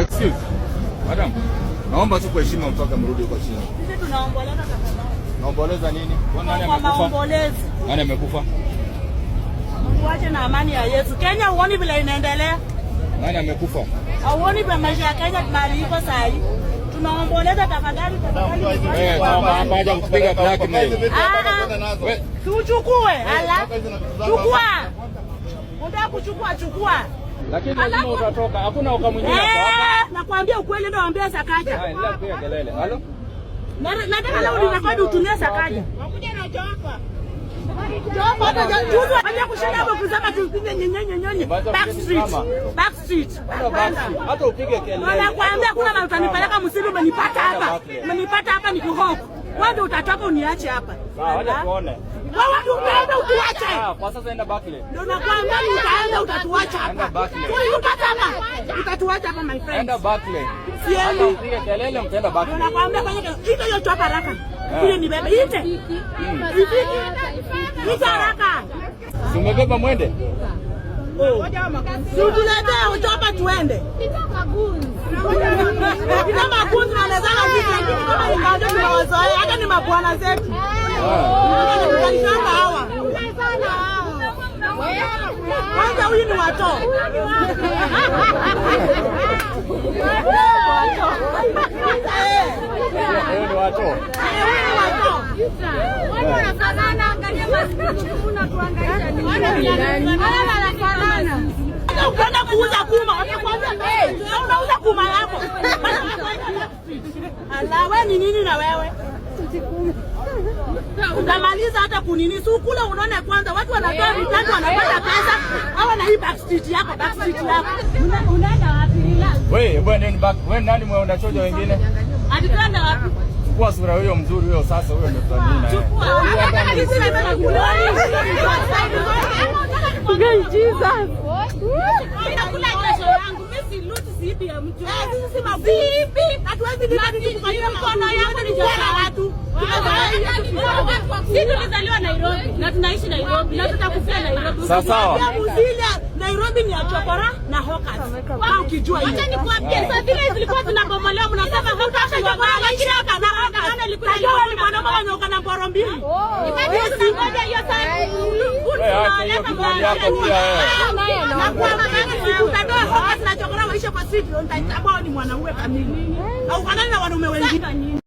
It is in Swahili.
Excuse. Madam, naomba tu kuheshima mpaka mrudi huko chini. Sisi tunaomboleza tafadhali. Naomboleza nini? Nani amekufa? Maombolezi. Nani amekufa? Tuache na amani ya Yesu. Kenya uone vile inaendelea. Nani amekufa? Hauoni vile maisha ya Kenya bali iko sahi. Tunaomboleza tafadhali. Mama haja kupiga blackmail. Tuchukue, ala. Chukua. Unataka kuchukua, chukua. Lakini lazima utatoka. Hakuna ukamwingia hapa. Nakwambia ukweli ndio waambia Sakaja. Endelea kupiga kelele. Halo? Nataka leo nirekodi utumie Sakaja. Wakuja na Joka. Joka juzi waje kushinda hapo kusema tupige nyenyenyenyenye. Backstreet. Hata upige kelele. Nakwambia kuna mtu utanipeleka msimu umenipata hapa. Umenipata hapa ni kuhoku. Wewe ndio utatoka uniache hapa. Sawa, wacha tuone. Wewe ndio utaenda utuache. Kwa sasa enda Barclay. Ndio nakwambia utaenda utatuacha hapa. Enda Barclay. Utatuacha hapa my friend. Enda Barclay. Siendi. Upige kelele mtaenda Barclay. Ndio nakwambia kwenye kitu hiyo tu haraka. Kule ni bebe ite. Ite haraka. Umebeba mwende? Tuletee uchopa tuende. Kama makundi wanazana vipi lakini kama ni bado tunawazoea hata ni mabwana zetu. Tunalishamba hawa. Kwanza huyu ni wato. Ni wato. Wanafanana angalia maskini unatuangalia nini? Wanafanana. Ukienda kuuza kuma, wanakuambia unauza kuma yako. Ala wewe ni nini na wewe? Utamaliza hata kunini. Si ukula unaona kwanza watu wanatoa vitatu wanapata pesa. Hawa na hii backstreet yako. Unaenda wapi? Wewe bwana ni back. Wewe nani mwe unachoja wengine? Atikaenda wapi? Chukua sura hiyo mzuri huyo sasa huyo ndio tunanina. Chukua. Jesus. Ninakula jasho yangu. Mimi si loot zipi ya mtu. Sisi mabibi. Hatuwezi nini kufanyia mkono yangu ni jasho la watu. Sisi tulizaliwa Nairobi na tunaishi Nairobi na tutakufia Nairobi. Sawa. Nairobi ni ya chokora na hawkers. Au ukijua hiyo. Acha nikuambie sasa vile zilikuwa tunabomolewa mnasema hutaacha chokora lakini hapa na ilikuwa ni mwanamke anyoka na mboro mbili. Hiyo ngoja hiyo sasa. Na kwa maana utatoa hawkers na chokora waisha kwa street ndio nitaitambua ni mwanaume kamili. Au kanani na wanaume wengine.